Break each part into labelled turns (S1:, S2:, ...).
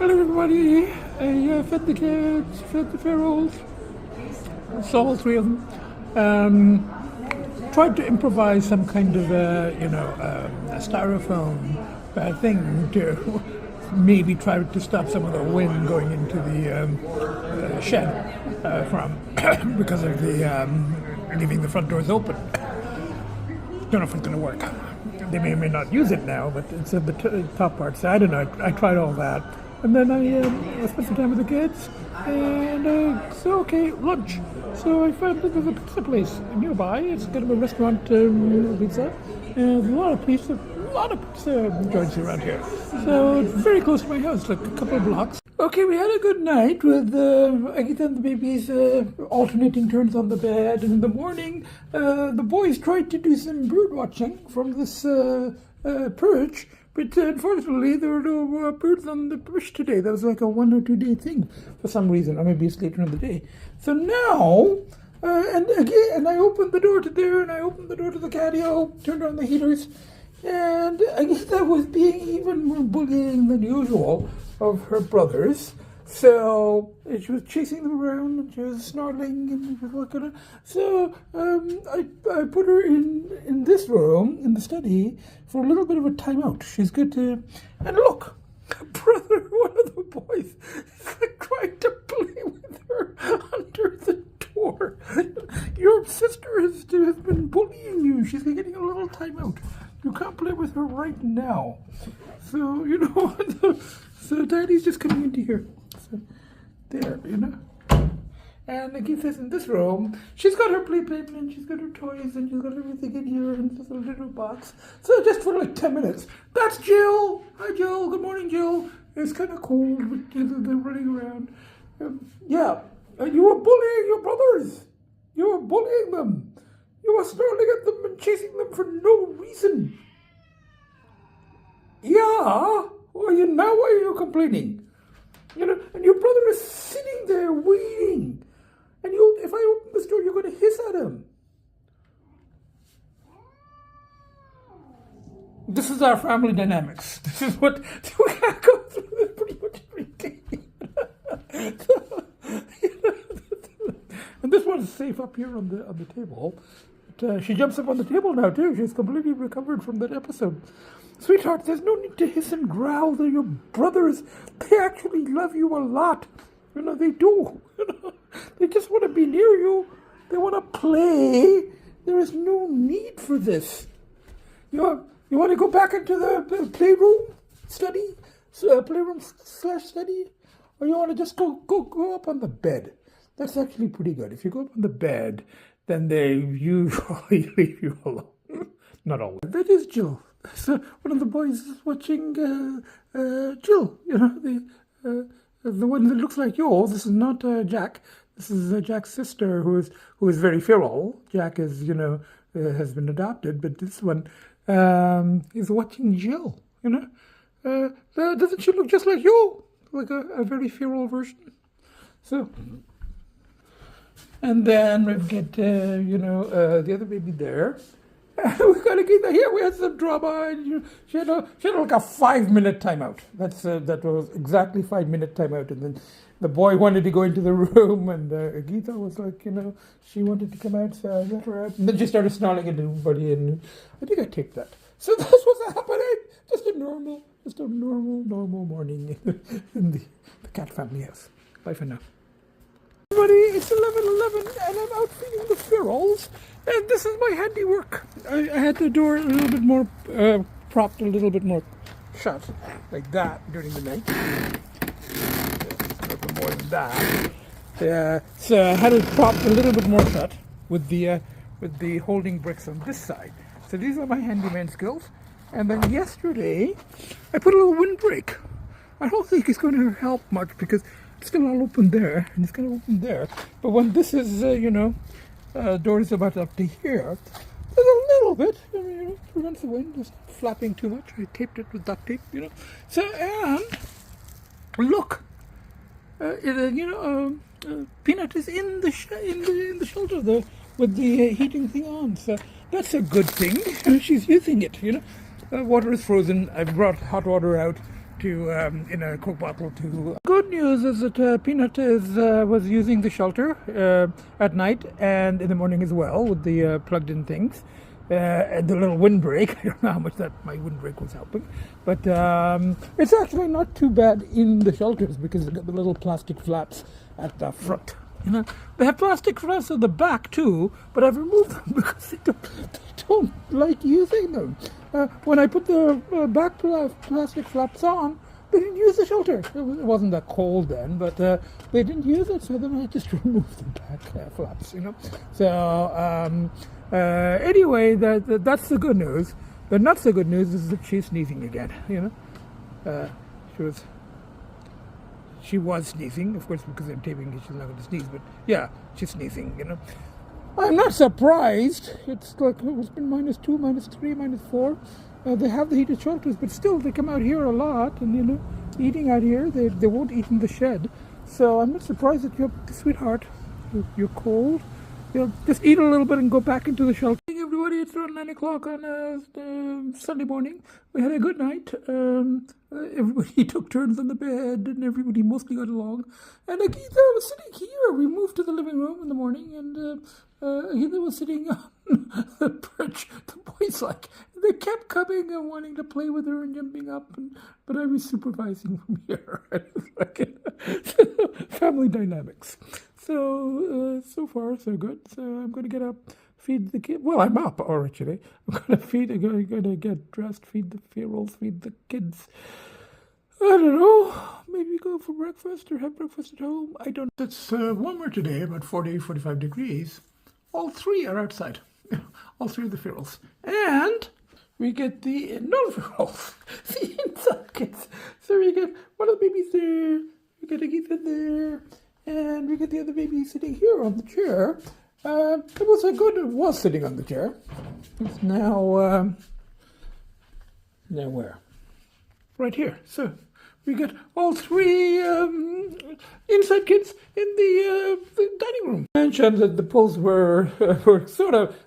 S1: Hello everybody, I fed the kids, fed the ferals, saw all three of them. Tried to improvise some kind of a styrofoam thing to maybe try to stop some of the wind going into the shed from because of the leaving the front doors open. Don't know if it's going to work. They may or may not use it now, but it's at the top part. So I don't know. I tried all that. And then I spent some time with the kids, and so okay, lunch. So I found that there's a pizza place nearby. It's kind of a restaurant pizza, and there's a lot of pizza joints around here. So it's very close to my house, like a couple of blocks. Okay, we had a good night with Agita and the babies alternating turns on the bed, and in the morning the boys tried to do some bird watching from this perch. But unfortunately, there were no birds on the bush today. That was like a 1 or 2 day thing for some reason, or maybe it's later in the day. So now, and I opened the door to there, and I opened the door to the catio, turned on the heaters, and I guess that was being even more bullying than usual of her brothers. So she was chasing them around, and she was snarling, and she was looking at. So I put her in this room, in the study, for a little bit of a timeout. She's good to. And look, brother, one of the boys is like trying to play with her under the door. Your sister has been bullying you. She's getting a little timeout. You can't play with her right now. So so Daddy's just coming into here. So there, And Agita's in this room. She's got her playpen and she's got her toys and she's got everything in here in this little box. So just for like 10 minutes. That's Jill. Hi, Jill. Good morning, Jill. It's kind of cold, but they're running around. You were bullying your brothers. You were bullying them. You were snarling at them and chasing them for no reason. Yeah. Now why are you complaining? And your brother is sitting there waiting. And if I open this door, you're going to hiss at him. This is our family dynamics. This is what we gotta go through this pretty much every day. And this one's safe up here on the table. But, she jumps up on the table now too. She's completely recovered from that episode. Sweetheart, there's no need to hiss and growl. They're your brothers. They actually love you a lot. They do. They just want to be near you. They want to play. There is no need for this. You want to go back into the playroom study? Playroom/study? Or you want to just go up on the bed? That's actually pretty good. If you go up on the bed, then they usually leave you alone. Not always. That is Jill. So one of the boys is watching Jill, the one that looks like you. This is not Jack. This is Jack's sister, who is very feral. Jack is, has been adopted, but this one is watching Jill. Doesn't she look just like you? Like a very feral version. So, and then we get the other baby there. We gotta get that here. We had some drama, and she had like a 5-minute timeout. That was exactly 5-minute timeout. And then the boy wanted to go into the room, and Agita was like, she wanted to come out, so I let her out. And then she started snarling at everybody, and I think I taped that. So that's what's happening. Just a normal morning in the cat family house. Bye for now. Everybody, it's 11:11, and I'm out feeding the ferals, and this is my handiwork. I had the door a little bit more propped, a little bit more shut, like that, during the night. A little more than that. So I had it propped a little bit more shut with the holding bricks on this side. So these are my handyman skills. And then yesterday, I put a little windbreak. I don't think it's going to help much because it's still all open there, and it's going to open there. But when this is, door is about up to here, there's a little bit, prevents the wind, just flapping too much. I taped it with duct tape, So, and look, Peanut is in the shelter there with the heating thing on. So that's a good thing. She's using it, Water is frozen. I brought hot water out. to in a Coke bottle to. Good news is that Peanut was using the shelter at night and in the morning as well with the plugged-in things. And the little windbreak, I don't know how much that my windbreak was helping, but it's actually not too bad in the shelters because they've got the little plastic flaps at the front. You know, they have plastic flaps at the back too, but I've removed them because they don't like using them. When I put the back plastic flaps on, they didn't use the shelter. It wasn't that cold then, but they didn't use it, so then I just removed the back flaps, you know. So anyway, that's the good news. The not so good news is that she's sneezing again, you know. She was sneezing, of course, because I'm taping it, she's not going to sneeze, but yeah, she's sneezing, you know. I'm not surprised. It's like it's been -2, -3, -4. They have the heated shelters, but still they come out here a lot, and you know, eating out here, they won't eat in the shed. So I'm not surprised that you're, sweetheart, you're cold. You'll just eat a little bit and go back into the shelter. Hey everybody, it's around 9 o'clock on Sunday morning. We had a good night. Everybody took turns on the bed and everybody mostly got along. And Agita was sitting here. We moved to the living room in the morning and Agita was sitting on the perch. The boys they kept coming and wanting to play with her and jumping up, but I was supervising from here. Family dynamics. So far so good. So I'm going to get up, feed the kid. Well, I'm up actually. I'm going to get dressed, feed the ferals, feed the kids. I don't know. Maybe go for breakfast or have breakfast at home. I don't. It's warmer today, about 45 degrees. All three are outside. All three of the ferals. And we get the non-ferals, the inside kids. So we get one of the babies there. We get Agita there. And we get the other baby sitting here on the chair. It was sitting on the chair. It's now where? Right here. So we get all three inside kids in the dining room. I mentioned that the pulls were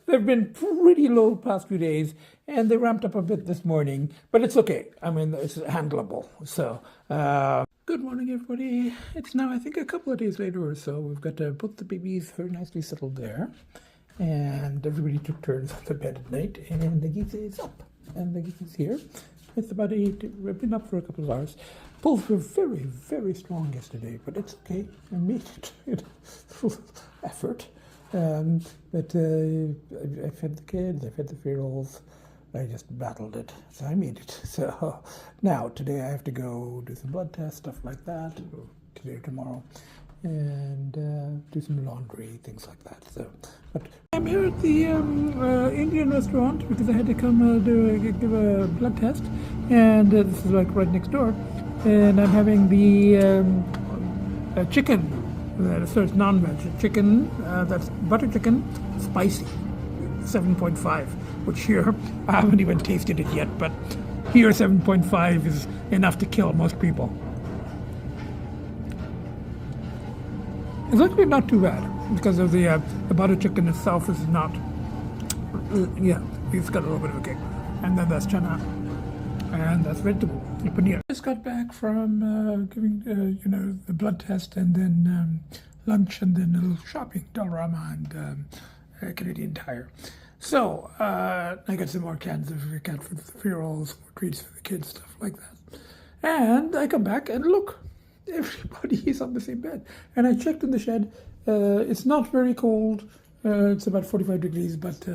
S1: they've been pretty low the past few days, and they ramped up a bit this morning, but it's okay. I mean, it's handleable. So, good morning, everybody. It's now, I think, a couple of days later or so. We've got both the babies very nicely settled there, and everybody took turns on the bed at night, and the Agita is up, and the Agita is here. It's about 8. We've been up for a couple of hours. Pulls were very, very strong yesterday, but it's okay. I made it. Full effort. But I fed the kids, I fed the ferals. I just battled it, so I made it. So now, today I have to go do some blood tests, stuff like that, today or tomorrow, and do some laundry, things like that. So, but I'm here at the Indian restaurant because I had to come give a blood test, and this is like right next door, and I'm having the chicken, so it's non-veg chicken, that's butter chicken, spicy, 7.5. Which here, I haven't even tasted it yet, but here 7.5 is enough to kill most people. It's actually not too bad, because of the butter chicken itself is not, it's got a little bit of a kick. And then that's chana, and that's vegetable, paneer. I just got back from giving, the blood test, and then lunch, and then a little shopping, Dollarama and Canadian Tire. So, I got some more cans of cat food for the ferals, more treats for the kids, stuff like that. And I come back and look, everybody is on the same bed. And I checked in the shed. It's not very cold. It's about 45 degrees, but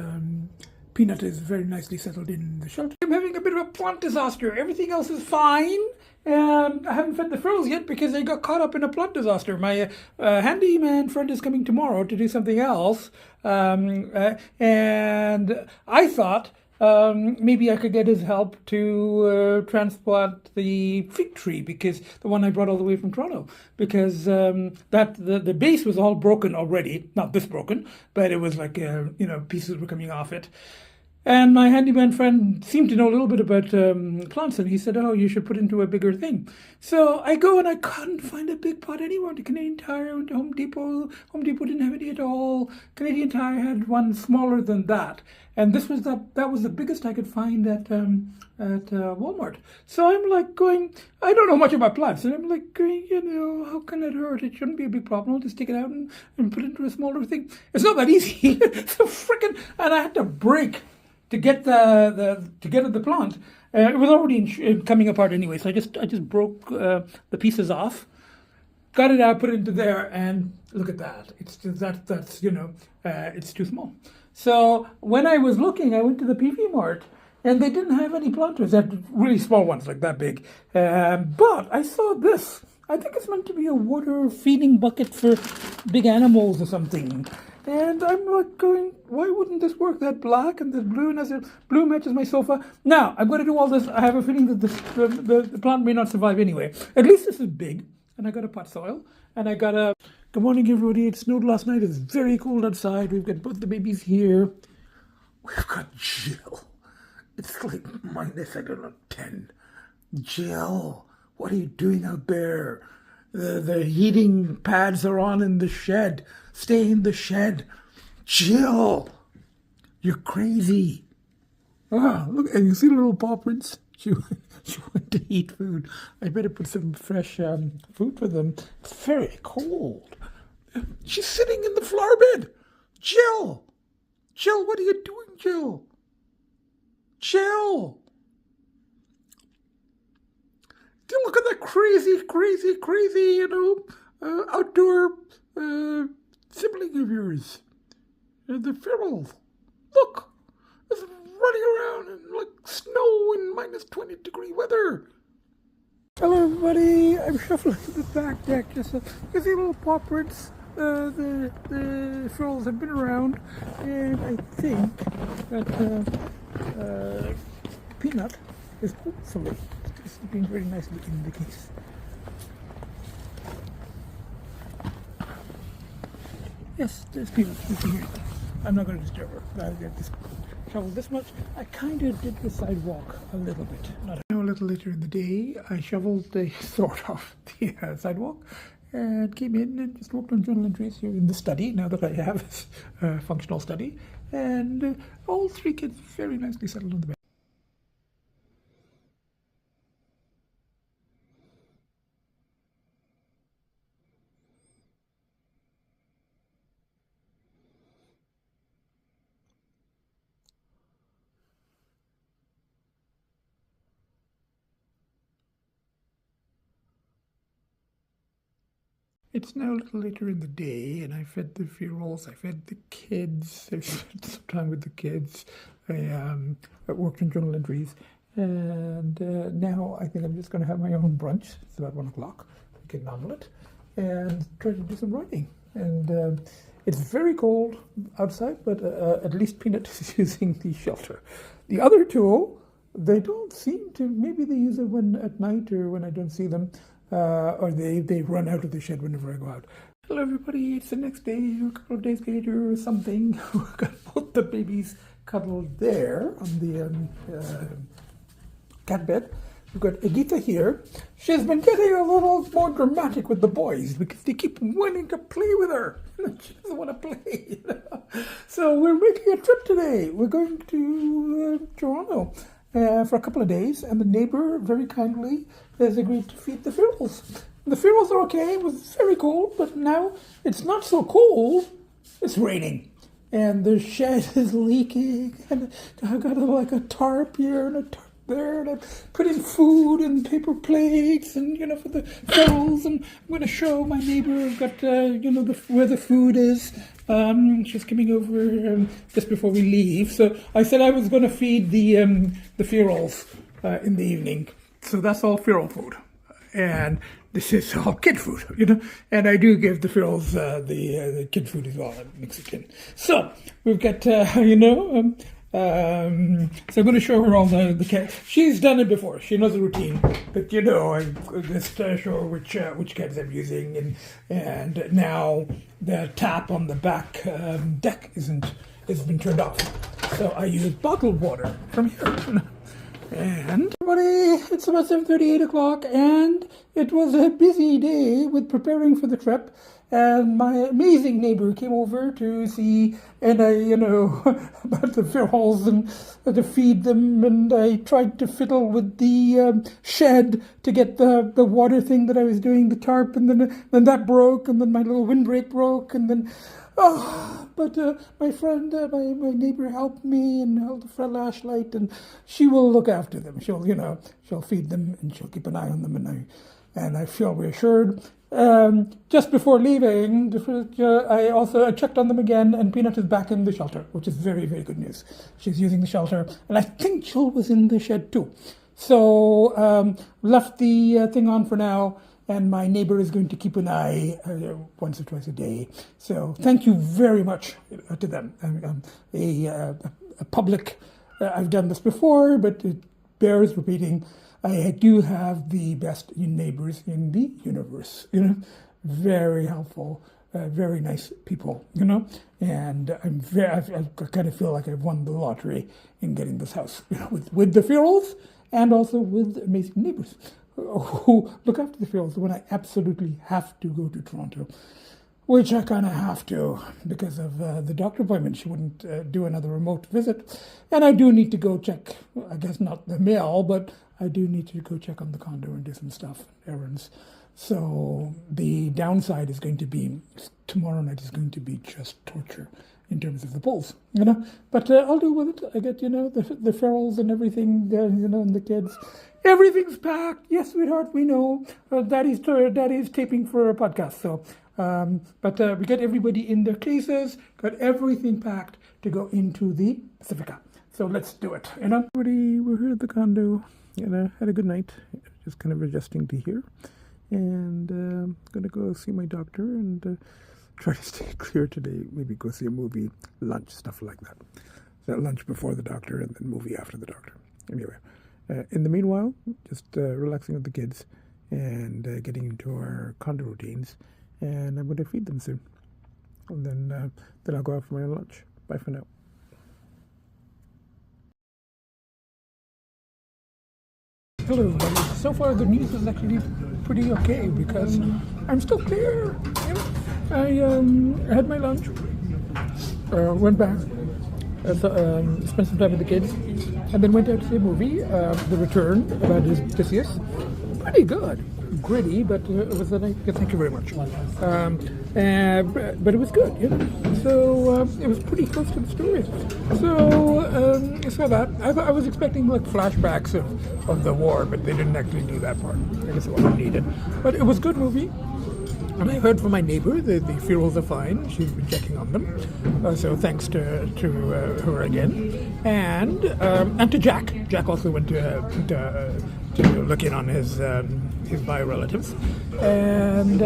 S1: Peanut is very nicely settled in the shelter. I'm having a bit of a plant disaster. Everything else is fine. I haven't fed the ferals yet because I got caught up in a plant disaster. My handyman friend is coming tomorrow to do something else. And I thought maybe I could get his help to transplant the fig tree, because the one I brought all the way from Toronto, because the base was all broken already. Not this broken, but it was like, pieces were coming off it. And my handyman friend seemed to know a little bit about plants, and he said, "Oh, you should put into a bigger thing." So I go and I couldn't find a big pot anywhere. The Canadian Tire went to Home Depot. Home Depot didn't have any at all. Canadian Tire had one smaller than that, and that was the biggest I could find at Walmart. So I'm like going, I don't know much about plants, and I'm like going, how can it hurt? It shouldn't be a big problem. I'll just take it out and put it into a smaller thing. It's not that easy. So freaking, and I had to break to get to get at the plant. It was already coming apart anyway, so I just broke the pieces off, got it out, put it into there, and look at that. It's that's it's too small. So when I was looking, I went to the PV Mart, and they didn't have any planters. They had really small ones, like that big. But I saw this. I think it's meant to be a water feeding bucket for big animals or something. And I'm like going, why wouldn't this work? That black and the blue, and as a blue matches my sofa. Now, I'm going to do all this. I have a feeling that the plant may not survive anyway. At least this is big. And I got a pot soil. And I got a... Good morning, everybody. It snowed last night. It's very cold outside. We've got both the babies here. We've got Jill. It's like minus, I don't know, 10. Jill, what are you doing out there? The heating pads are on in the shed. Stay in the shed. Jill, you're crazy. Ah, look, and you see the little paw prints? She went to eat food. I better put some fresh food for them. It's very cold. She's sitting in the flower bed. Jill, what are you doing, Jill? Jill. Look at that crazy, outdoor sibling of yours. The Pharaohs. Look, it's running around in like snow in minus 20-degree weather. Hello, everybody. I'm shuffling the back deck. You see little paw prints. The Pharaohs have been around, and I think that Peanut is hopefully sleeping very nicely in the case. Yes, there's Peanut sleeping here. I'm not going to disturb her. I'll get this shoveled this much. I kind of did the sidewalk a little bit. A little later in the day, I shoveled the sidewalk and came in and just worked on journal entries here in the study, now that I have a functional study. And all three kids very nicely settled on the bed. It's now a little later in the day, and I fed the Pharaohs, I fed the kids, I spent some time with the kids, I worked on journal entries, and now I think I'm just going to have my own brunch. It's about 1 o'clock, get an omelette, and try to do some writing. And it's very cold outside, but at least Peanut is using the shelter. The other two, they don't seem to, maybe they use it when at night or when I don't see them. Or they run out of the shed whenever I go out. Hello, everybody. It's the next day, or a couple of days later or something. We've got both the babies cuddled there on the cat bed. We've got Agita here. She's been getting a little more dramatic with the boys because they keep wanting to play with her. She doesn't want to play. So we're making a trip today. We're going to Toronto for a couple of days, and the neighbor very kindly has agreed to feed the Pharaohs. The Pharaohs are okay. It was very cold, but now it's not so cold. It's raining, and the shed is leaking, and I've got like a tarp here and a tarp there, and I'm putting food and paper plates, and for the Pharaohs, and I'm going to show my neighbor. I've got where the food is. She's coming over just before we leave. So I said I was going to feed the Pharaohs in the evening. So that's all Pharaoh food, and this is all kid food, And I do give the Pharaohs the kid food as well, Mexican. So we've got, so I'm going to show her all the cats. She's done it before. She knows the routine. But I just show her which cats I'm using, and now the tap on the back deck has been turned off. So I use bottled water from here. And everybody, it's about 7:30, 8 o'clock, and it was a busy day with preparing for the trip. And my amazing neighbor came over to see, and I, about the ferals and to feed them. And I tried to fiddle with the shed to get the water thing that I was doing, the tarp, and then that broke, and then my little windbreak broke, and then. But my friend, my neighbor helped me and held a flashlight, and she will look after them. She'll feed them and she'll keep an eye on them, and I feel reassured. Just before leaving, I checked on them again, and Peanut is back in the shelter, which is very, very good news. She's using the shelter, and I think Jill was in the shed too. So left the thing on for now. And my neighbor is going to keep an eye once or twice a day. So thank you very much to them. A public, I've done this before, but it bears repeating. I do have the best neighbors in the universe. Very helpful, very nice people. And I kind of feel like I've won the lottery in getting this house. With the ferals and also with amazing neighbors who look after the fields when I absolutely have to go to Toronto, which I kind of have to because of the doctor appointment. She wouldn't do another remote visit. And I do need to go check, I guess not the mail, but I do need to go check on the condo and do some stuff, errands. So the downside is going to be, tomorrow night is going to be just torture in terms of the polls, But I'll do with it. I get, the ferals and everything, and the kids. Everything's packed. Yes, sweetheart, we know. Daddy's taping for a podcast. So, but we got everybody in their cases, got everything packed to go into the Pacifica. So let's do it, Everybody, we're here at the condo, had a good night. Just kind of adjusting to here. And going to go see my doctor and try to stay clear today. Maybe go see a movie, lunch, stuff like that. So lunch before the doctor and then movie after the doctor. Anyway. In the meanwhile, just relaxing with the kids and getting into our condo routines. And I'm going to feed them soon. And then I'll go out for my lunch. Bye for now. Hello, everybody. So far, the news is actually pretty okay because I'm still clear. I had my lunch, went back, spent some time with the kids, and then went out to see a movie, The Return, about Odysseus. Pretty good. Gritty, but it was a nice. Thank you very much. But it was good, So it was pretty close to the story. So I saw that. I was expecting like flashbacks of the war, but they didn't actually do that part. I guess it wasn't needed. But it was a good movie. And I heard from my neighbor that the ferals are fine. She's been checking on them. So thanks to her again. And to Jack. Jack also went to look in on his bio relatives. And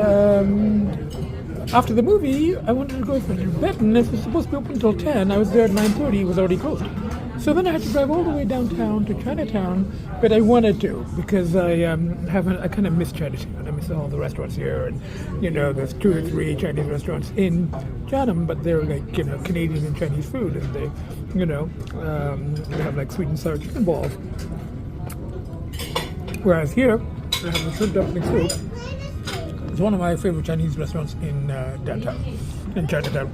S1: after the movie, I wanted to go to bed, and it was supposed to be open until 10. I was there at 9:30. It was already closed. So then I had to drive all the way downtown to Chinatown, but I wanted to because I kind of miss Chinatown. I miss all the restaurants here, and there's 2 or 3 Chinese restaurants in Chatham, but they're like Canadian and Chinese food, and they they have like sweet and sour chicken balls. Whereas here, I have the shrimp dumpling soup. It's one of my favorite Chinese restaurants in downtown, in Chinatown.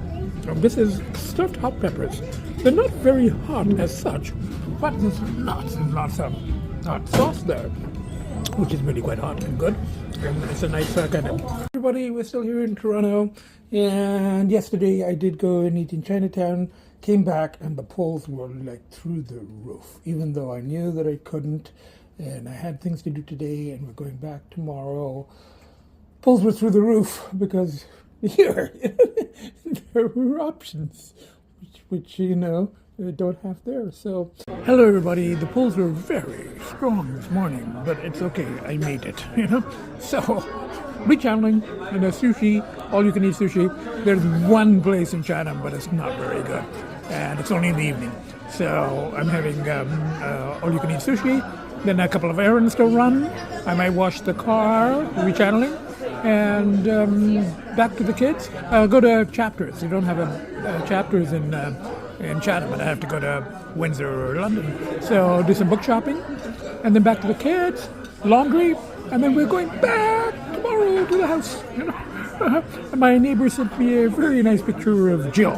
S1: This is stuffed hot peppers. They're not very hot as such, but there's lots and lots of hot sauce there, which is really quite hot and good. And it's a nice kind of... Everybody, we're still here in Toronto, and yesterday I did go and eat in Chinatown, came back, and the polls were like through the roof, even though I knew that I couldn't, and I had things to do today, and we're going back tomorrow. Polls were through the roof because here there were options, which don't have there. So, hello everybody. The polls were very strong this morning, but it's okay. I made it. So, rechanneling and a sushi, all you can eat sushi. There's one place in Chatham, but it's not very good, and it's only in the evening. So I'm having all you can eat sushi. Then a couple of errands to run. I might wash the car, rechanneling, and back to the kids. Go to Chapters. You don't have Chapters in in Chatham, and I have to go to Windsor or London. So do some book shopping, and then back to the kids, laundry, and then we're going back tomorrow to the house. And my neighbor sent me a very nice picture of Jill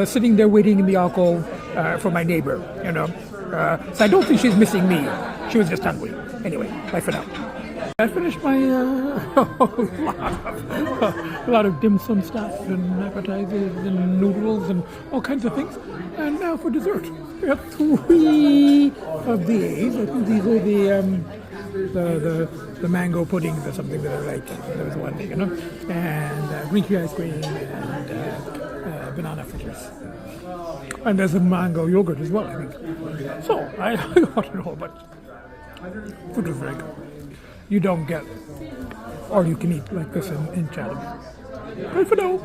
S1: sitting there waiting in the alcove for my neighbor. So I don't think she's missing me. She was just hungry. Anyway, bye for now. I finished my a lot of dim sum stuff and appetizers and noodles and all kinds of things. And now for dessert. We have 3 of these. I think these are the mango puddings or something that I like. There was one, and green tea ice cream and banana fritters. And there's a mango yogurt as well, I think. So I got it all, but food was very good. You don't get all you can eat like this in Chatham. But for now,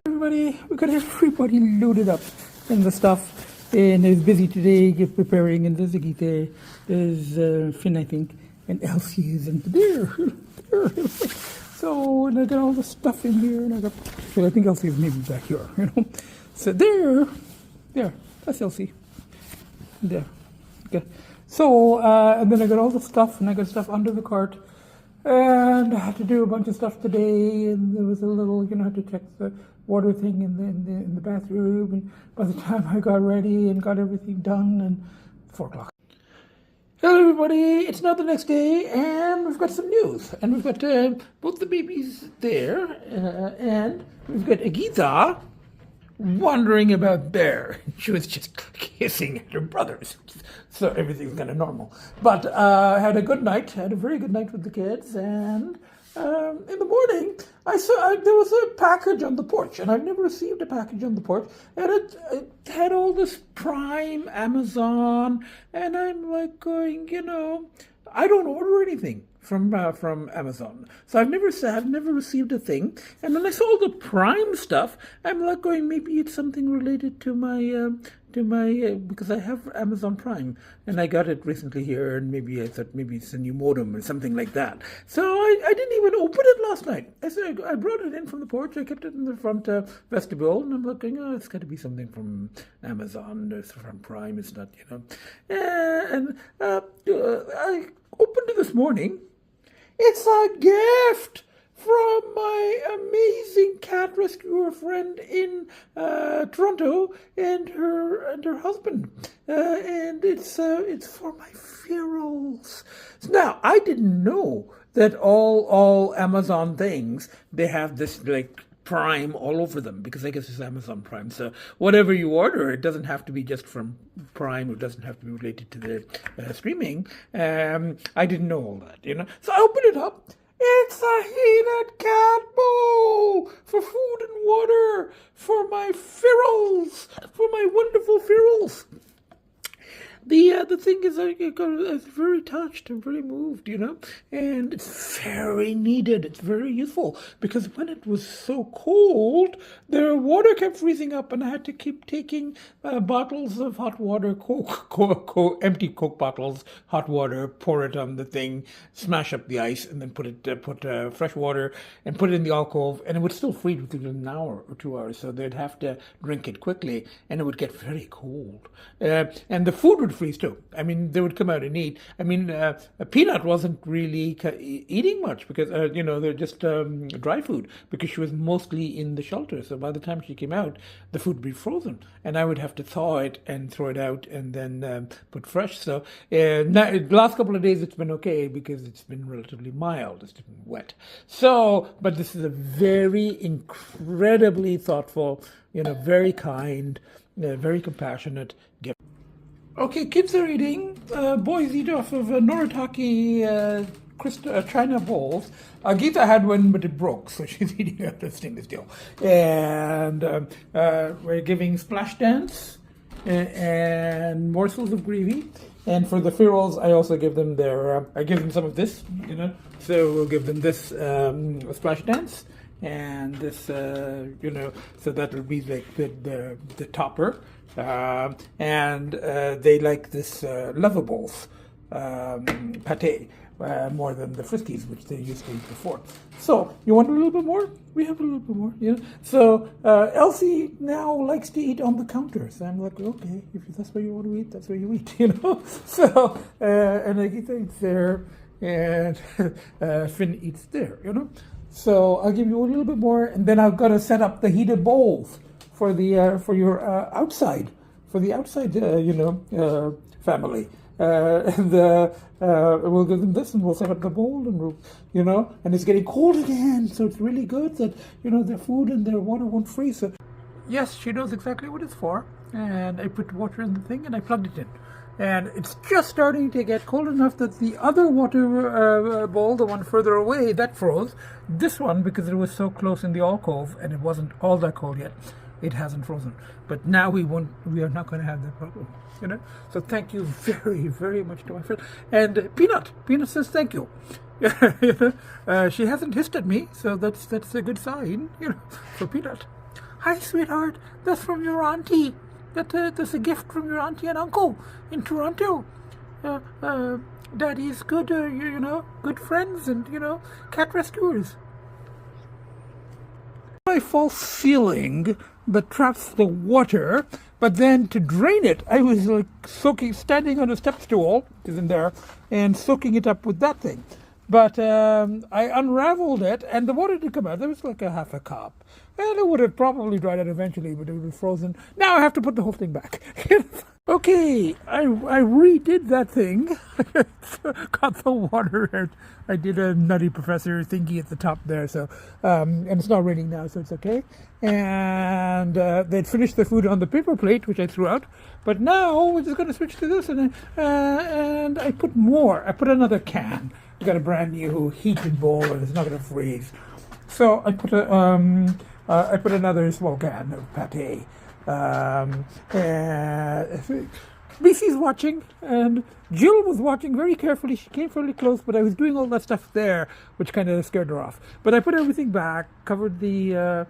S1: everybody, we got everybody loaded up in the stuff. And it's busy today, get preparing, and there's Agita, there's Finn, I think, and Lcee is in there. So, and I got all the stuff in here, and I think Lcee is maybe back here, So there, that's Lcee. There, okay. So, and then I got all the stuff, and I got stuff under the cart, and I had to do a bunch of stuff today, and there was a little, I had to check the water thing in the bathroom, and by the time I got ready and got everything done, and 4 o'clock. Hello everybody, it's now the next day, and we've got some news, and we've got both the babies there, and we've got Agita wondering about there. She was just kissing at her brothers, so everything's kind of normal. But I had a very good night with the kids, and in the morning I saw there was a package on the porch, and I've never received a package on the porch, and it had all this Prime, Amazon, and I'm like going, I don't order anything from Amazon, so I've never received a thing. And when I saw the Prime stuff, I'm like going, maybe it's something related to my because I have Amazon Prime, and I got it recently here, and maybe I thought maybe it's a new modem or something like that. So I didn't even open it last night. I brought it in from the porch. I kept it in the front vestibule, and I'm looking, it's got to be something from Amazon, it's from Prime. It's not, And I opened it this morning. It's a gift from my amazing cat rescuer friend in Toronto and her husband, and it's for my ferals. So now I didn't know that all Amazon things, they have this like Prime all over them, because I guess it's Amazon Prime. So whatever you order, it doesn't have to be just from Prime, or doesn't have to be related to the streaming. I didn't know all that, So I opened it up. It's a heated cat bowl for food and water for my ferals, for my wonderful ferals. The thing is, I was very touched and very moved, and it's very needed. It's very useful, because when it was so cold, their water kept freezing up, and I had to keep taking bottles of hot water, empty Coke bottles, hot water, pour it on the thing, smash up the ice, and then put fresh water and put it in the alcove, and it would still freeze within an hour or 2 hours, so they'd have to drink it quickly, and it would get very cold, and the food would freeze too. I mean, they would come out and eat. I mean, Peanut wasn't really eating much, because they're just dry food, because she was mostly in the shelter. So by the time she came out, the food would be frozen, and I would have to thaw it and throw it out, and then put fresh. So now, the last couple of days it's been okay, because it's been relatively mild. It's been wet. So, but this is a very incredibly thoughtful, very kind, very compassionate gift. Okay, kids are eating. Boys eat off of Noritake China bowls. Agita had one, but it broke, so she's eating out of stainless steel. And we're giving splash dance and morsels of gravy. And for the ferals, I also give them I give them some of this, So we'll give them this splash dance, and this, so that will be like the topper. And they like this Lovables pate, more than the Friskies, which they used to eat before. So, you want a little bit more? We have a little bit more, you know. So, Lcee now likes to eat on the counter. So I'm like, okay, if that's where you want to eat, that's where you eat, you know. So, and Agita eats there, and Finn eats there, you know. So I'll give you a little bit more, and then I've got to set up the heated bowls for the for your outside, you know, family. And we'll give them this, and we'll set up the bowl, and we'll, you know, and it's getting cold again, so it's really good that, you know, their food and their water won't freeze. So yes, she knows exactly what it's for, and I put water in the thing, and I plugged it in. And it's just starting to get cold enough that the other water bowl, the one further away, that froze. This one, because it was so close in the alcove and it wasn't all that cold yet, it hasn't frozen. But now we are not going to have that problem, you know. So thank you very, very much to my friend. And Peanut says thank you. You know? She hasn't hissed at me, so that's a good sign, you know. So Peanut, hi sweetheart, that's from your auntie. That's a gift from your auntie and uncle in Toronto. Daddy's good, you know, good friends and, you know, cat rescuers. My false ceiling that traps the water, but then to drain it, I was like standing on a step stool, which is in there, and soaking it up with that thing. But I unraveled it, and the water did come out. There was like a half a cup. And it would have probably dried out eventually, but it would have frozen. Now I have to put the whole thing back. Okay, I redid that thing. Got the water out. I did a nutty professor thingy at the top there. So, and it's not raining now, so it's okay. And they'd finished the food on the paper plate, which I threw out. But now we're just going to switch to this, and I put more. I put another can. I got a brand new heated bowl, and it's not going to freeze. So I put another small can of pate. Bcee's watching, and Jill was watching very carefully. She came fairly close, but I was doing all that stuff there, which kind of scared her off. But I put everything back, covered the,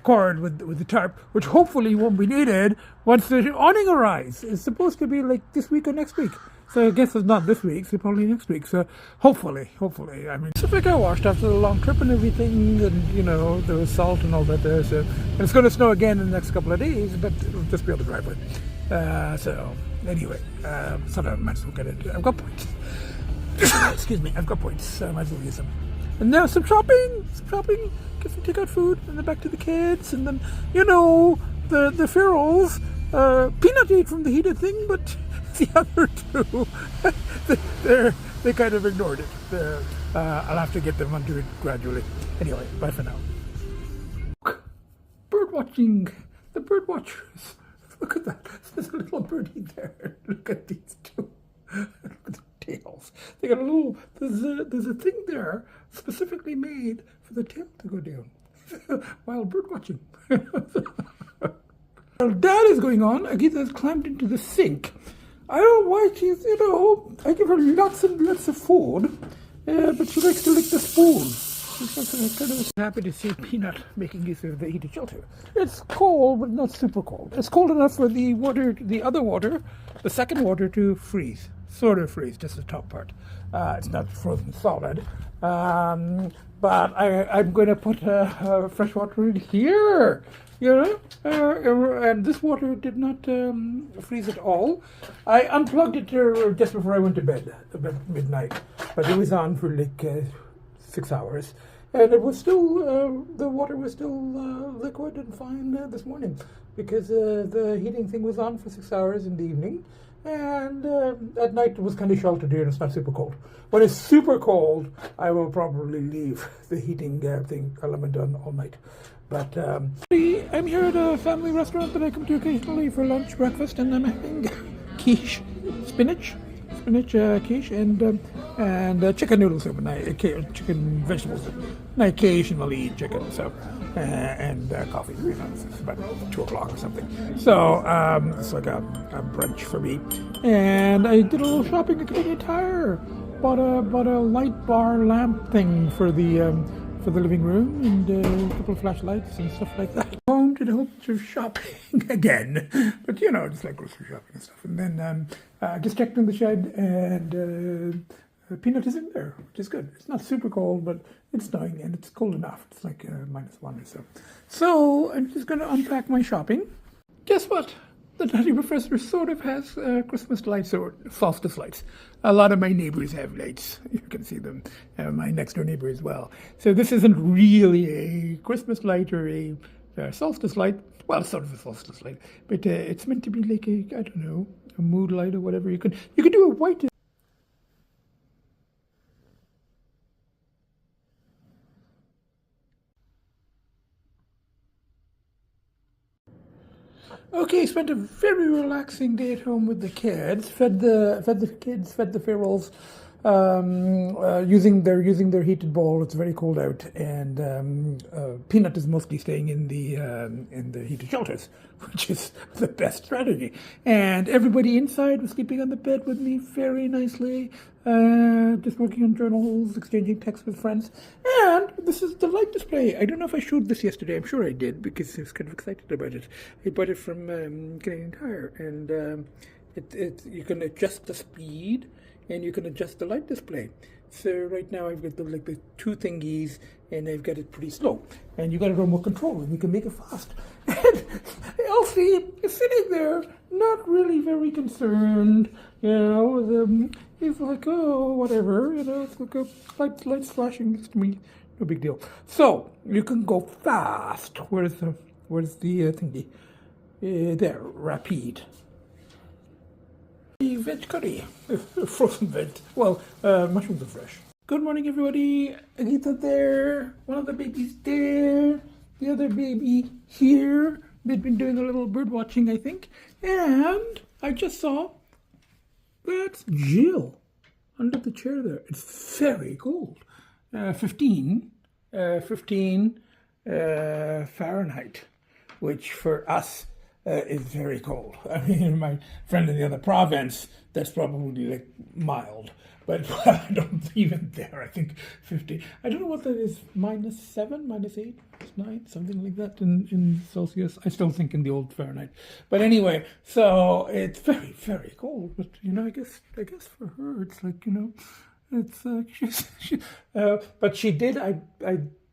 S1: cord with the tarp, which hopefully won't be needed once the awning arrives. It's supposed to be like this week or next week. So I guess it's not this week, so probably next week. So hopefully. I mean, stuff like I washed after the long trip and everything, and, you know, there was salt and all that there. So, and it's going to snow again in the next couple of days, but it'll just be on the driveway. So anyway, so I might as well get it. I've got points. Excuse me, I've got points, so I might as well use them. And now some shopping, get some takeout food, and then back to the kids, and then, you know, the ferals. Peanut ate from the heated thing, but the other two, they kind of ignored it. I'll have to get them onto it gradually. Anyway, bye for now. Bird watching, the bird watchers. Look at that. There's a little birdie there. Look at these two. Look at the tails. They got a little. There's a thing there specifically made for the tail to go down while bird watching. While that is going on, Agita has climbed into the sink. I don't know why she's, you know, I give her lots and lots of food, but she likes to lick the spoon. She's kind of happy to see Peanut making use of the heated shelter. It's cold, but not super cold. It's cold enough for the water, the other water, the second water, to freeze. Sort of freeze, just the top part. It's not frozen solid. But I'm going to put fresh water in here. You know, and this water did not freeze at all. I unplugged it just before I went to bed, about midnight, but it was on for like 6 hours, and it was still the water was still liquid and fine this morning, because the heating thing was on for 6 hours in the evening, and at night it was kind of sheltered here, and it's not super cold. When it's super cold, I will probably leave the heating thing element on all night. But I'm here at a family restaurant that I come to occasionally for lunch, breakfast, and I'm having quiche, spinach quiche, and chicken noodle soup, and chicken vegetable soup. And I occasionally eat chicken, so and coffee. You know, it's about 2 o'clock or something. So it's like a brunch for me. And I did a little shopping at Canadian Tire. Bought a light bar lamp thing for the living room, and a couple of flashlights and stuff like that. Home did a whole bunch of shopping again, but just like grocery shopping and stuff. And then just checked in the shed, and Peanut is in there, which is good. It's not super cold, but it's snowing and it's cold enough. It's like -1 or so. So I'm just going to unpack my shopping. Guess what? The Nutty Professor sort of has Christmas lights or solstice lights. A lot of my neighbors have lights. You can see them. My next door neighbor as well. So this isn't really a Christmas light or a solstice light. Well, it's sort of a solstice light, but it's meant to be like I don't know, a mood light or whatever. You could do a white. Okay, spent a very relaxing day at home with the kids. Fed the kids, fed the ferals, using their heated bowl. It's very cold out, and Peanut is mostly staying in the heated shelters, which is the best strategy. And everybody inside was sleeping on the bed with me very nicely, just working on journals, exchanging texts with friends. And this is the light display. I don't know if I showed this yesterday. I'm sure I did because I was kind of excited about it. I bought it from Canadian Tire, and you can adjust the speed and you can adjust the light display. So right now I've got the two thingies, and I've got it pretty slow. And you got a remote control, and you can make it fast. And Lcee is sitting there, not really very concerned. He's like, oh, whatever. It's like lights flashing next to me. No big deal. So you can go fast. Where's the thingy? There, rapide. Veg curry, frozen veg. Well, mushrooms are fresh. Good morning, everybody. Agita there. One of the babies there. The other baby here. They've been doing a little bird watching, I think. And I just saw that's Jill under the chair there. It's very cold. 15 Fahrenheit, which for us is very cold. I mean, my friend in the other province, that's probably like mild, but I don't even there. I think 50. I don't know what that is. -7, -8, -9, something like that in Celsius. I still think in the old Fahrenheit. But anyway, so it's very, very cold. But I guess for her, it's like it's but she did. I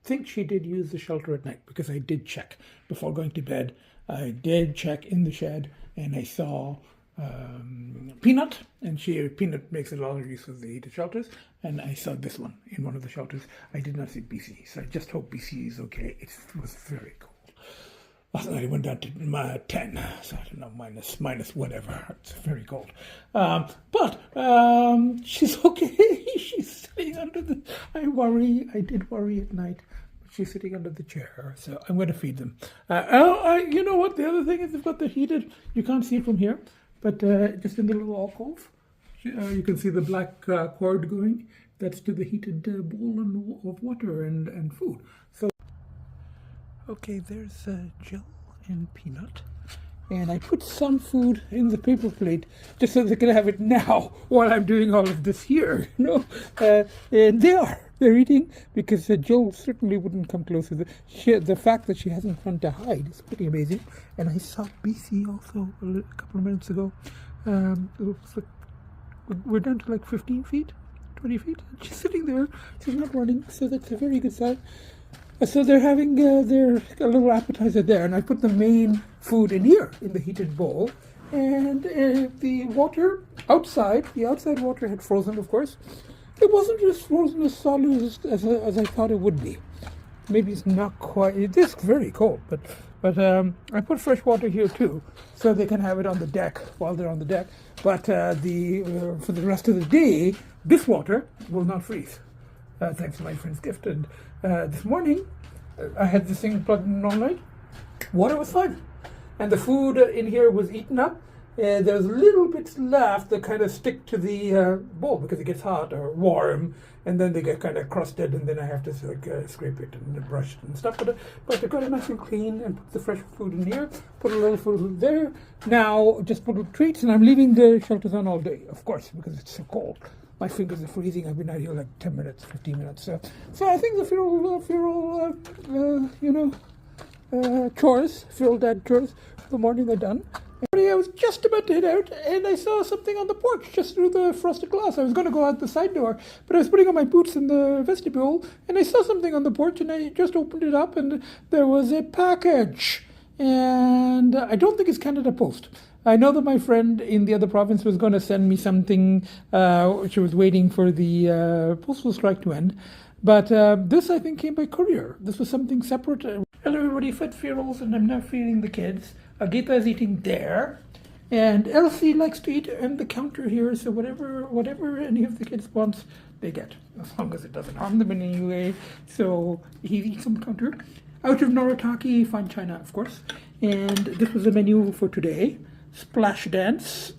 S1: think she did use the shelter at night because I did check before going to bed. I did check in the shed, and I saw Peanut, and Peanut makes a lot of use of the heated shelters, and I saw this one in one of the shelters. I did not see Bcee, so I just hope Bcee is okay. It was very cold. Last night it went down to 10, so I don't know, minus whatever. It's very cold. But she's okay. She's sitting under the... I did worry at night. She's sitting under the chair, so I'm going to feed them. You know what? The other thing is they've got the heated... You can't see it from here, but just in the little alcove, you can see the black cord going. That's to the heated bowl of water and food. So, okay, there's Jill and Peanut. And I put some food in the paper plate just so they can have it now while I'm doing all of this here, And they're eating because Jill certainly wouldn't come closer. The fact that she hasn't run to hide is pretty amazing. And I saw Bcee also a couple of minutes ago. We're down to like 15 feet, 20 feet. She's sitting there. She's not running, so that's a very good sign. So they're having their a little appetizer there, and I put the main food in here in the heated bowl. And the water outside, the outside water had frozen, of course. It wasn't as frozen as solid as I thought it would be. Maybe it's not quite. It is very cold, but I put fresh water here too, so they can have it on the deck while they're on the deck. But for the rest of the day, this water will not freeze. Thanks to my friend's gift. And this morning, I had this thing plugged in all night. Water was fine, and the food in here was eaten up. There's little bits left that kind of stick to the bowl because it gets hot or warm, and then they get kind of crusted, and then I have to scrape it and brush it and stuff. But they got it nice and clean, and put the fresh food in here, put a little food there. Now just put little treats, and I'm leaving the shelters on all day, of course, because it's so cold. My fingers are freezing. I've been out here like 10 minutes, 15 minutes. So I think the feral chores, Phil Dad chores for the morning are done. And I was just about to head out, and I saw something on the porch just through the frosted glass. I was going to go out the side door, but I was putting on my boots in the vestibule, and I saw something on the porch, and I just opened it up, and there was a package. And I don't think it's Canada Post. I know that my friend in the other province was going to send me something. She was waiting for the postal strike to end. But this, I think, came by courier. This was something separate. Hello, everybody. Fed Fearles, and I'm now feeding the kids. Agita is eating there. And Lcee likes to eat on the counter here. So whatever any of the kids wants, they get. As long as it doesn't harm them in any way. So he eats on the counter. Out of Noritake, fine china, of course. And this was the menu for today. Splash dance,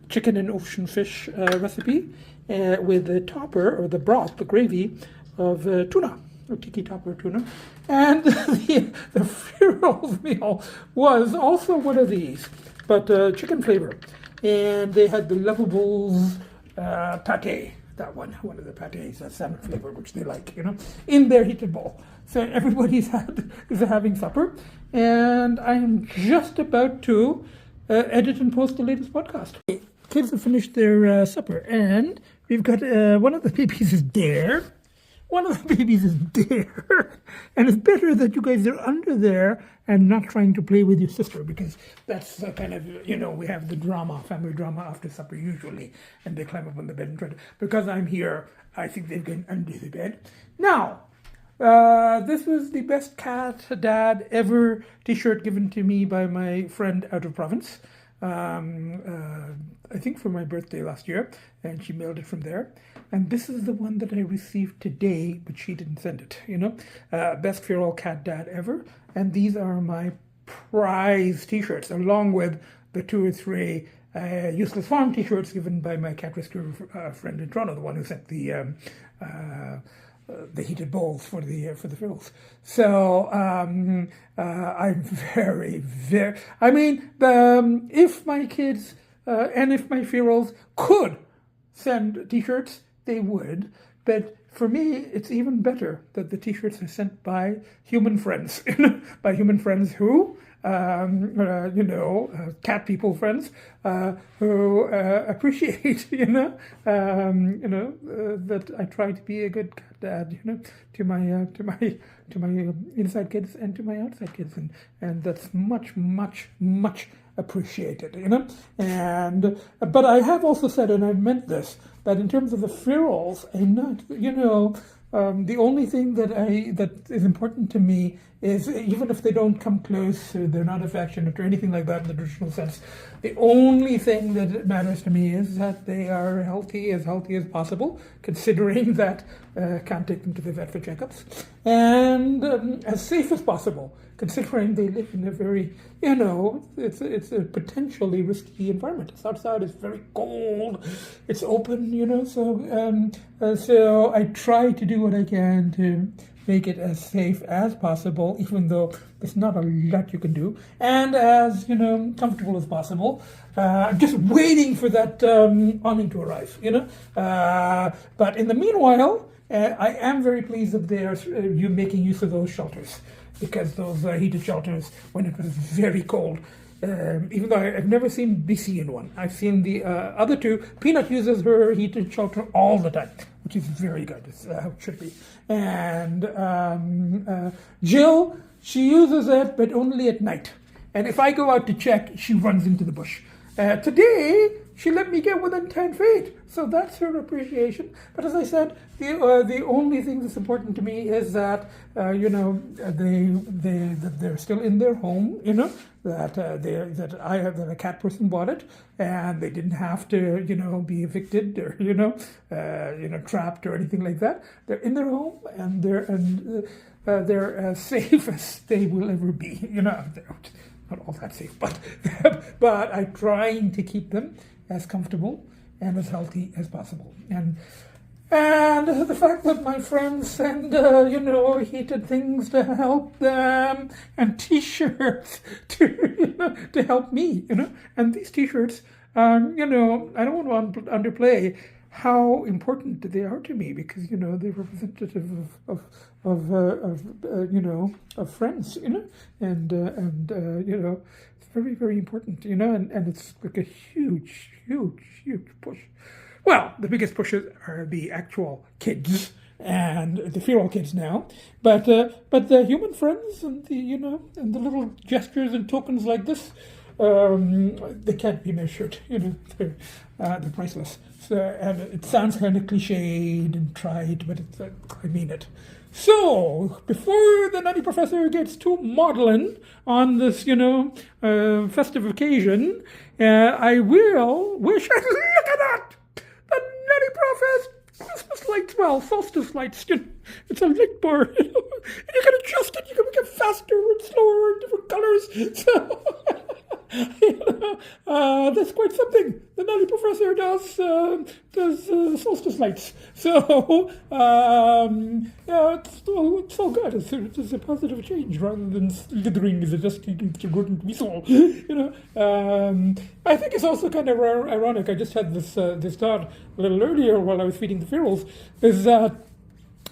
S1: chicken and ocean fish recipe with the topper, or the broth, the gravy of tuna, or tiki topper tuna. And the Fearles meal was also one of these, but chicken flavor. And they had the Lovables pate. That one of the pates, that salmon flavor, which they like, in their heated bowl. So everybody's is having supper, and I am just about to edit and post the latest podcast. Kids have finished their supper, and we've got one of the babies is there. One of the babies is there, and it's better that you guys are under there and not trying to play with your sister, because that's kind of, we have the family drama after supper usually, and they climb up on the bed and try to, because I'm here, I think they've gone under the bed. Now, this was the best cat dad ever t-shirt given to me by my friend out of province. I think for my birthday last year, and she mailed it from there. And this is the one that I received today, but she didn't send it, Best Feral Cat Dad ever. And these are my prize t-shirts, along with the 2 or 3 Useless Farm t-shirts given by my cat rescue friend in Toronto, the one who sent the heated bowls for the Fearles. So I'm very, I mean, if my kids and if my Fearles could send t-shirts, they would. But for me, it's even better that the t-shirts are sent by human friends, by human friends who, cat people friends, who appreciate, that I try to be a good cat dad, to my inside kids and to my outside kids, and that's much, much, much appreciated, And but I have also said, and I've meant this, that in terms of the Fearles, I'm not, the only thing that is important to me is, even if they don't come close, or they're not affectionate or anything like that in the traditional sense, the only thing that matters to me is that they are healthy as possible, considering that can't take them to the vet for checkups, and as safe as possible, considering they live in a very, it's a potentially risky environment. It's outside, it's very cold, it's open, so I try to do what I can to make it as safe as possible, even though there's not a lot you can do, and as, comfortable as possible. I'm just waiting for that awning to arrive, But in the meanwhile, I am very pleased that they are making use of those shelters, because those heated shelters, when it was very cold, even though I've never seen Bcee in one. I've seen the other two. Peanut uses her heated shelter all the time, which is very good. It's how it should be. And Jill, she uses it, but only at night. And if I go out to check, she runs into the bush. Today, she let me get within 10 feet. So that's her appreciation. But as I said, the only thing that's important to me is that, that they're still in their home, that a cat person bought it, and they didn't have to, be evicted or, trapped or anything like that. They're in their home, and they're as safe as they will ever be. They're not all that safe, but I'm trying to keep them as comfortable and as healthy as possible. And the fact that my friends send, heated things to help them, and T-shirts to help me, And these T-shirts, I don't want to underplay how important they are to me, because they're representative of friends, it's very, very important, and it's like a huge, huge, huge push. Well, the biggest pushes are the actual kids and the feral kids now, but the human friends and the little gestures and tokens like this, they can't be measured. They're priceless. So, and it sounds kind of cliched and trite, but I mean it. So, before the nutty professor gets too maudlin on this, festive occasion, I will wish. Look at that! The nutty professor! Christmas lights, solstice lights. It's a light bar, and you can adjust it. You can make it faster and slower in different colors. So, that's quite something. The nutty professor does solstice lights. So, it's all good. It's a positive change rather than slithering as a dusty Gordon Weasel. I think it's also kind of ironic. I just had this thought a little earlier while I was feeding the ferals. Is that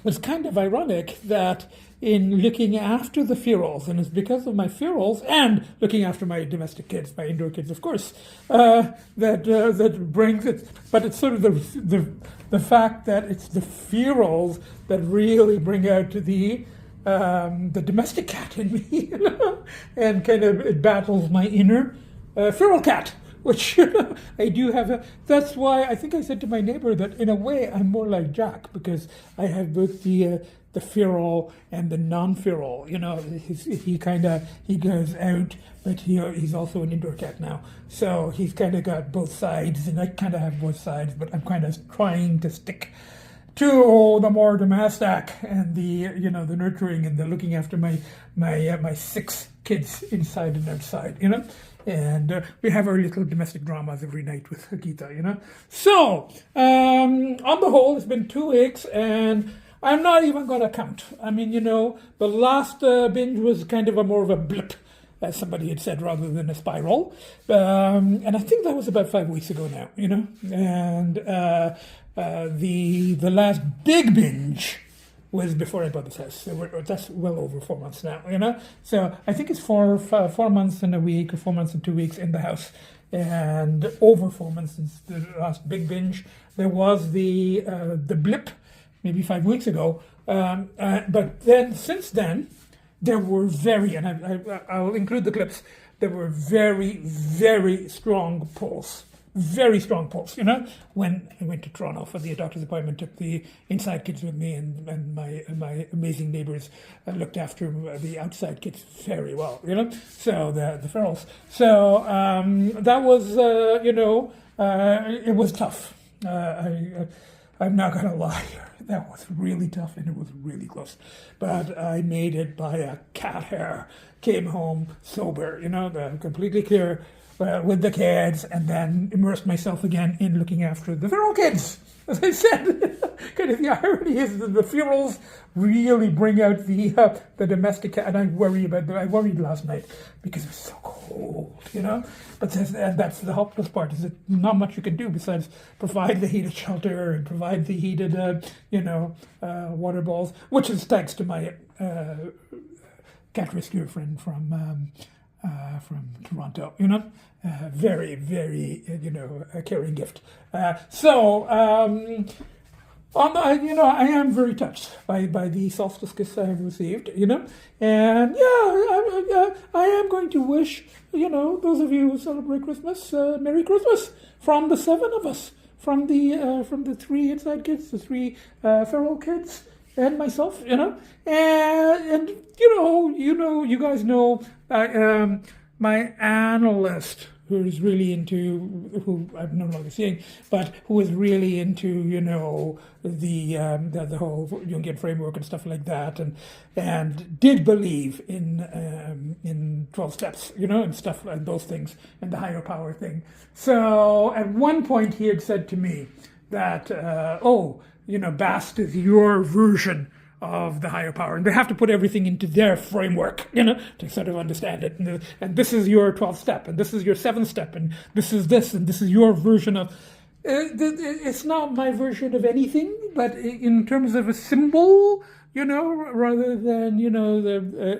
S1: it's kind of ironic that in looking after the ferals, and it's because of my ferals and looking after my domestic kids, my indoor kids, of course, that brings it. But it's sort of the fact that it's the ferals that really bring out the domestic cat in me, and kind of it battles my inner feral cat, which I do have. That's why I think I said to my neighbor that in a way I'm more like Jack, because I have both the feral and the non-feral. He goes out, but he's also an indoor cat now. So he's kind of got both sides, and I kind of have both sides, but I'm kind of trying to stick to the more domestic and the nurturing and the looking after my 6 kids inside and outside, And we have our little domestic dramas every night with Agita, So, on the whole, it's been 2 weeks, and I'm not even going to count. I mean, the last binge was kind of more of a blip, as somebody had said, rather than a spiral. And I think that was about 5 weeks ago now, And the last big binge was before I bought this house. So that's well over 4 months now, So I think it's 4 months and a week, or 4 months and 2 weeks in the house, and over 4 months since the last big binge. There was the blip, maybe 5 weeks ago, but then since then there were I'll include the clips. There were very, very strong pulls. Very strong pulse, when I went to Toronto for the doctor's appointment, took the inside kids with me, and my amazing neighbors looked after the outside kids very well, so the ferals. So that was, it was tough. I'm not going to lie. That was really tough, and it was really close. But I made it by a cat hair. Came home sober, completely clear, with the kids, and then immersed myself again in looking after the feral kids. As I said, kind of the irony is that the ferals really bring out the domestic cat, and I worried last night because it was so cold, But that's the helpless part, is that not much you can do besides provide the heated shelter and provide the heated, water balls, which is thanks to my cat rescue friend from Toronto, very, very, a caring gift. I am very touched by the solstice gifts I have received, and I am going to wish, those of you who celebrate Christmas, Merry Christmas from the 7 of us, from the 3 inside kids, the 3 feral kids, and myself, and you guys know, my analyst, who is really into, who I'm no longer seeing, but who is really into, the whole Jungian framework and stuff like that, and did believe in 12 steps, and stuff like those things, and the higher power thing. So at one point he had said to me that, BAST is your version of the higher power, and they have to put everything into their framework, to sort of understand it. And this is your 12th step, and this is your 7th step, and this is this, and this is your version of. It's not my version of anything, but in terms of a symbol, rather than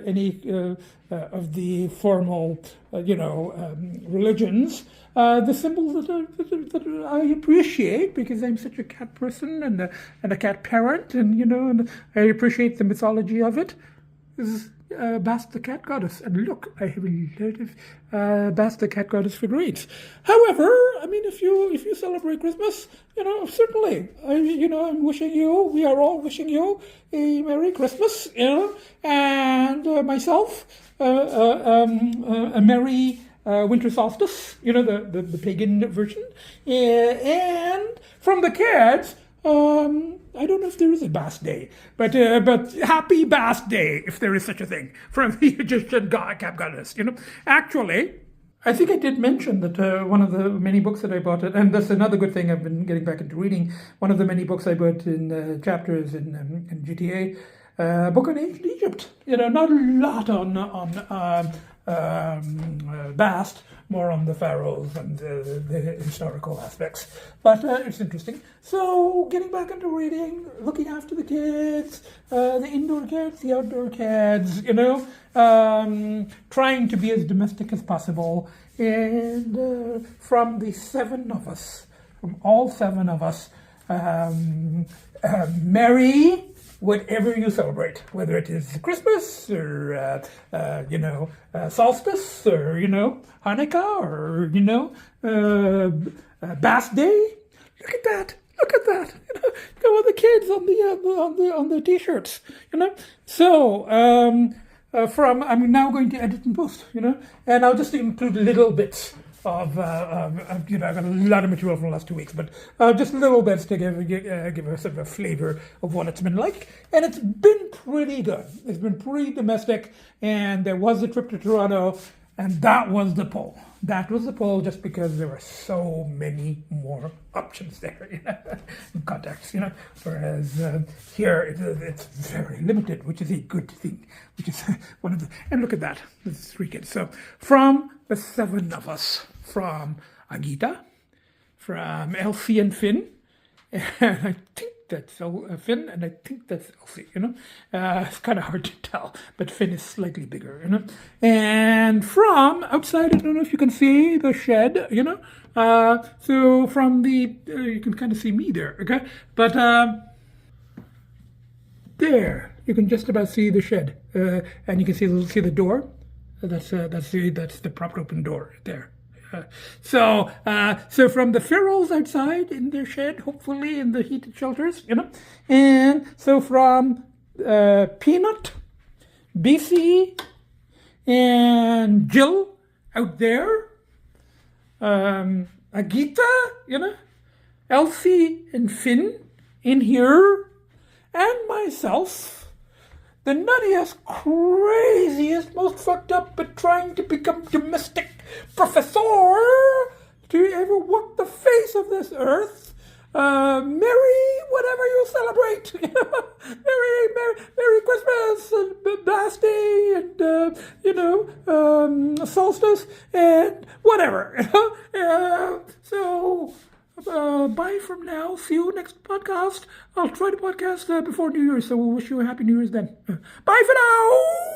S1: any of the formal religions, the symbol that I appreciate because I'm such a cat person and a cat parent, and I appreciate the mythology of it, is Bast the cat goddess. And look, I have a lot of Bast the cat goddess figurines. However, I mean, if you celebrate Christmas, certainly, I'm wishing you, we are all wishing you a Merry Christmas, and myself, a Merry winter solstice, the pagan version, and from the kids, I don't know if there is a Bast Day, but happy Bast Day, if there is such a thing, from the Egyptian cat goddess. Actually, I think I did mention that one of the many books that I bought, and that's another good thing I've been getting back into reading. One of the many books I bought in chapters in GTA, a book on ancient Egypt. Not a lot on Bast, more on the pharaohs and the historical aspects. But it's interesting. So getting back into reading, looking after the kids, the indoor kids, the outdoor kids, trying to be as domestic as possible. And from the seven of us, from all seven of us, Merry whatever you celebrate, whether it is Christmas or, solstice or, Hanukkah or, Bast Day. Look at that. Look at that. Go with the kids on the t-shirts, So, I'm now going to edit and post, and I'll just include little bits of I've got a lot of material from the last 2 weeks, but just little bits to give a sort of a flavor of what it's been like, and it's been pretty good. It's been pretty domestic, and there was a trip to Toronto, and that was the pull. That was the pull, just because there were so many more options there, in context, Whereas here it's very limited, which is a good thing. Which is one of the, and look at that, there's 3 kids. So from the 7 of us, from Agita, from Lcee and Finn, and I think that's Finn, and I think that's Lcee, It's kind of hard to tell, but Finn is slightly bigger, And from outside, I don't know if you can see the shed, So from the, you can kind of see me there, okay? But there, you can just about see the shed, and you can see the door. That's the propped open door there. So from the ferals outside in their shed, hopefully in the heated shelters, and so from Peanut, Bcee, and Jill out there, Agita, Lcee and Finn in here, and myself, the nuttiest, craziest, most fucked up, but trying to become domestic professor to ever walk the face of this earth. Merry whatever you celebrate. Merry Christmas and Bast Day and solstice and whatever. So bye from now. See you next podcast. I'll try to podcast before New Year's, so we'll wish you a happy New Year's then. Bye for now.